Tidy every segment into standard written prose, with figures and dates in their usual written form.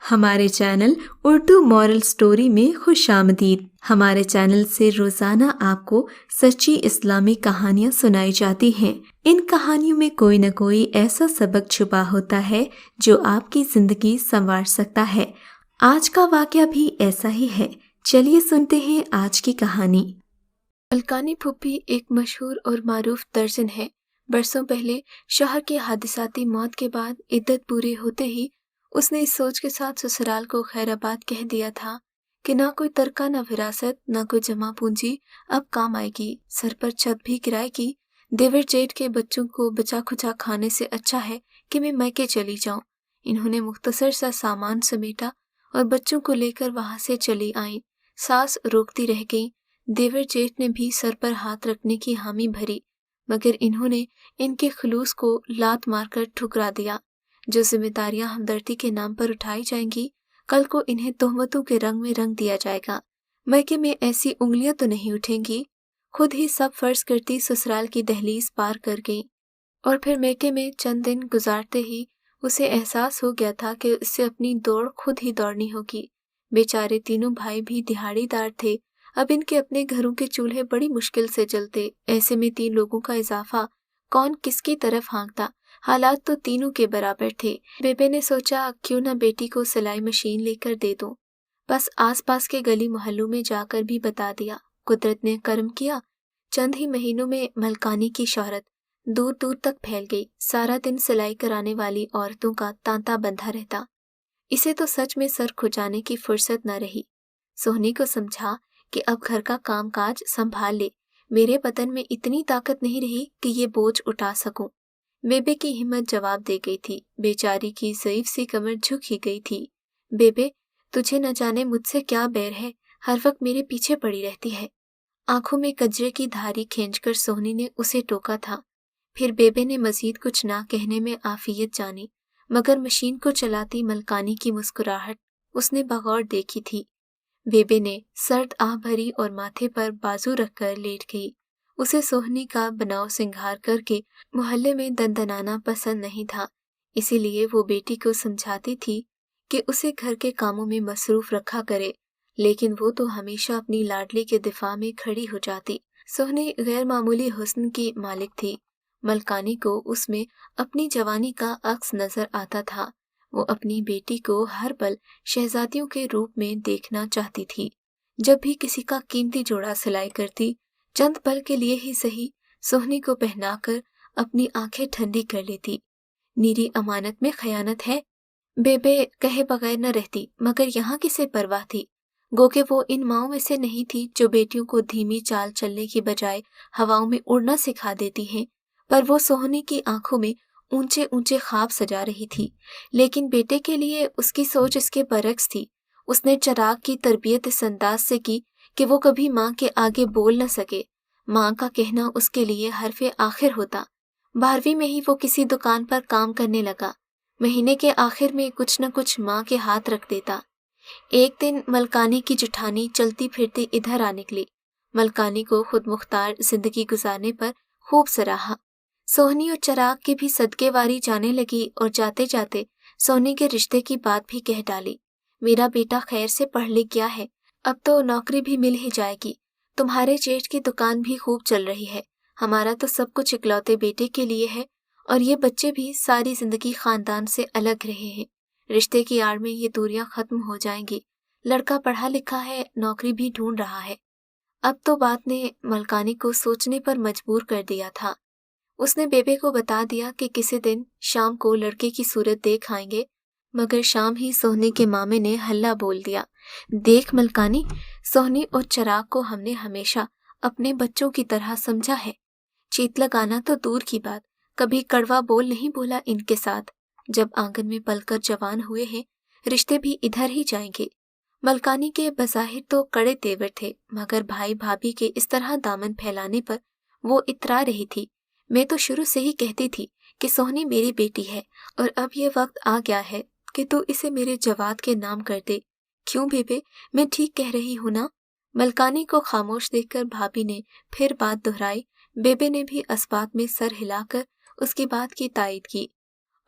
ہمارے channel Urdu moral story میں خوش آمدید۔ ہمارے چینل سے روزانہ آپ کو سچی اسلامی کہانیاں سنائی جاتی ہیں۔ ان کہانیوں میں کوئی نہ کوئی ایسا سبق چھپا ہوتا ہے جو آپ کی زندگی سنوار سکتا ہے۔ آج کا واقعہ بھی ایسا ہی ہے۔ چلیے سنتے ہیں آج کی کہانی۔ ملکانی پھوپھی ایک مشہور اور معروف درزن ہے۔ برسوں پہلے شوہر کی حادثاتی موت کے بعد عدت پوری ہوتے ہی اس نے اس سوچ کے ساتھ سسرال کو خیر آباد کہہ دیا تھا کہ نہ کوئی ترکہ نہ وراثت نہ کوئی جمع پونجی اب کام آئے گی، سر پر چھت بھی کرائے گی۔ دیور جیٹھ کے بچوں کو بچا کھچا کھانے سے اچھا ہے کہ میں میکے چلی جاؤں۔ انہوں نے مختصر سا سامان سمیٹا اور بچوں کو لے کر وہاں سے چلی آئیں۔ ساس روکتی رہ گئی، دیور جیٹھ نے بھی سر پر ہاتھ رکھنے کی حامی بھری، مگر انہوں نے ان کے خلوص کو لات مار کر ٹھکرا دیا۔ جو ذمہ داریاں ہمدردی کے نام پر اٹھائی جائیں گی، کل کو انہیں تہمتوں کے رنگ میں رنگ دیا جائے گا۔ میکے میں ایسی انگلیاں تو نہیں اٹھیں گی۔ خود ہی سب فرض کرتی سسرال کی دہلیز پار کر گئیں، اور پھر میکے میں چند دن گزارتے ہی اسے احساس ہو گیا تھا کہ اس سے اپنی دوڑ خود ہی دوڑنی ہوگی۔ بیچارے تینوں بھائی بھی دہاڑی دار تھے، اب ان کے اپنے گھروں کے چولہے بڑی مشکل سے جلتے، ایسے میں 3 لوگوں کا اضافہ، کون کس کی طرف ہانکتا؟ حالات تو تینوں کے برابر تھے۔ بیبے نے سوچا کیوں نہ بیٹی کو سلائی مشین لے کر دے دوں، بس آس پاس کے گلی محلوں میں جا کر بھی بتا دیا۔ قدرت نے کرم کیا، چند ہی مہینوں میں ملکانی کی شہرت دور دور تک پھیل گئی۔ سارا دن سلائی کرانے والی عورتوں کا تانتا بندھا رہتا۔ اسے تو سچ میں سر کھجانے کی فرصت نہ رہی۔ سوہنی کو سمجھا کہ اب گھر کا کام کاج سنبھال لے، میرے بدن میں اتنی طاقت نہیں رہی کہ یہ بوجھ اٹھا سکوں۔ بیبے کی ہمت جواب دے گئی تھی، بیچاری کی ضعیف سی کمر جھک ہی گئی تھی۔ بیبے، تجھے نہ جانے مجھ سے کیا بیر ہے، ہر وقت میرے پیچھے پڑی رہتی ہے۔ آنکھوں میں کجرے کی دھاری کھینچ کر سوہنی نے اسے ٹوکا تھا۔ پھر بیبے نے مزید کچھ نہ کہنے میں عافیت جانی، مگر مشین کو چلاتی ملکانی کی مسکراہٹ اس نے بغور دیکھی تھی۔ بیبے نے سرد آہ بھری اور ماتھے پر بازو رکھ کر لیٹ گئی۔ اسے سوہنی کا بناؤ سنگھار کر کے محلے میں دندنانا پسند نہیں تھا، اسی لیے وہ بیٹی کو سمجھاتی تھی کہ اسے گھر کے کاموں میں مصروف رکھا کرے، لیکن وہ تو ہمیشہ اپنی لاڈلی کے دفاع میں کھڑی ہو جاتی۔ سوہنی غیر معمولی حسن کی مالک تھی۔ ملکانی کو اس میں اپنی جوانی کا عکس نظر آتا تھا۔ وہ اپنی بیٹی کو ہر پل شہزادیوں کے روپ میں دیکھنا چاہتی تھی۔ جب بھی کسی کا قیمتی جوڑا سلائی کرتی، چند پل کے لیے ہی صحیح، سوہنی کو پہنا کر اپنی آنکھیں ٹھنڈی کر لیتی۔ نیری امانت میں خیانت ہے، بیبے کہے بغیر نہ رہتی، مگر یہاں کسے پرواہ تھی؟ گو کہ وہ ان ماؤں میں سے نہیں تھی جو بیٹیوں کو دھیمی چال چلنے کی بجائے ہواؤں میں اڑنا سکھا دیتی ہیں، پر وہ سوہنی کی آنکھوں میں اونچے اونچے خواب سجا رہی تھی۔ لیکن بیٹے کے لیے اس کی سوچ اس کے برعکس تھی۔ اس نے چراغ کی تربیت اس انداز سے کی کہ وہ کبھی ماں کے آگے بول نہ سکے۔ ماں کا کہنا اس کے لیے حرف آخر ہوتا۔ 12ویں میں ہی وہ کسی دکان پر کام کرنے لگا، مہینے کے آخر میں کچھ نہ کچھ ماں کے ہاتھ رکھ دیتا۔ ایک دن ملکانی کی جٹھانی چلتی پھرتی ادھر آ نکلی۔ ملکانی کو خود مختار زندگی گزارنے پر خوب سراہا۔ سوہنی اور چراغ کی بھی صدقے واری جانے لگی اور جاتے جاتے سوہنی کے رشتے کی بات بھی کہہ ڈالی۔ میرا بیٹا خیر سے پڑھ لکھ گیا ہے، اب تو نوکری بھی مل ہی جائے گی، تمہارے جیٹھ کی دکان بھی خوب چل رہی ہے، ہمارا تو سب کچھ اکلوتے بیٹے کے لیے ہے، اور یہ بچے بھی ساری زندگی خاندان سے الگ رہے ہیں، رشتے کی آڑ میں یہ دوریاں ختم ہو جائیں گی، لڑکا پڑھا لکھا ہے، نوکری بھی ڈھونڈ رہا ہے۔ اب تو بات نے ملکانی کو سوچنے پر مجبور کر دیا تھا۔ اس نے بیبے کو بتا دیا کہ کسی دن شام کو لڑکے کی صورت دیکھ آئیں گے، مگر شام ہی سوہنی کے مامے نے ہلہ بول دیا، دیکھ ملکانی، سوہنی اور چراغ کو ہم نے ہمیشہ اپنے بچوں کی طرح سمجھا ہے، چیت لگانا تو دور کی بات، کبھی کڑوا بول نہیں بولا ان کے ساتھ، جب آنگن میں پل کر جوان ہوئے ہیں، رشتے بھی ادھر ہی جائیں گے۔ ملکانی کے بظاہر تو کڑے تیور تھے، مگر بھائی بھابھی کے اس طرح دامن پھیلانے پر وہ اترا رہی تھی۔ میں تو شروع سے ہی کہتی تھی کہ سوہنی میری بیٹی ہے، اور اب یہ وقت آ گیا ہے کہ تو اسے میرے جواد کے نام کر دے۔ کیوں بیبے، میں ٹھیک کہہ رہی ہوں نا؟ ملکانی کو خاموش دیکھ کر بھابھی نے پھر بات دہرائی۔ بیبے نے بھی اس بات میں سر ہلا کر اس کی بات کی تائید کی۔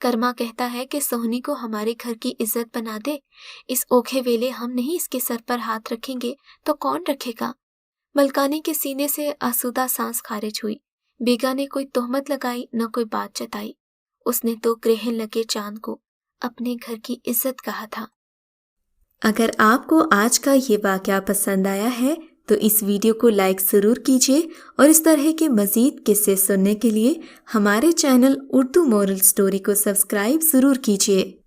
کرما کہتا ہے کہ سہنی کو ہمارے گھر کی عزت بنا دے، اس اوکھے ویلے ہم نہیں اس کے سر پر ہاتھ رکھیں گے تو کون رکھے گا؟ ملکانی کے سینے سے آسودہ سانس خارج ہوئی۔ بیگا نے کوئی تہمت لگائی نہ کوئی بات جتائی۔ اس نے تو گرہن لگے چاند کو اپنے گھر کی عزت کہا تھا۔ اگر آپ کو آج کا یہ واقعہ پسند آیا ہے تو اس ویڈیو کو لائک ضرور کیجیے اور اس طرح کے مزید قصے سننے کے لیے ہمارے چینل اردو مورل سٹوری کو سبسکرائب ضرور کیجیے۔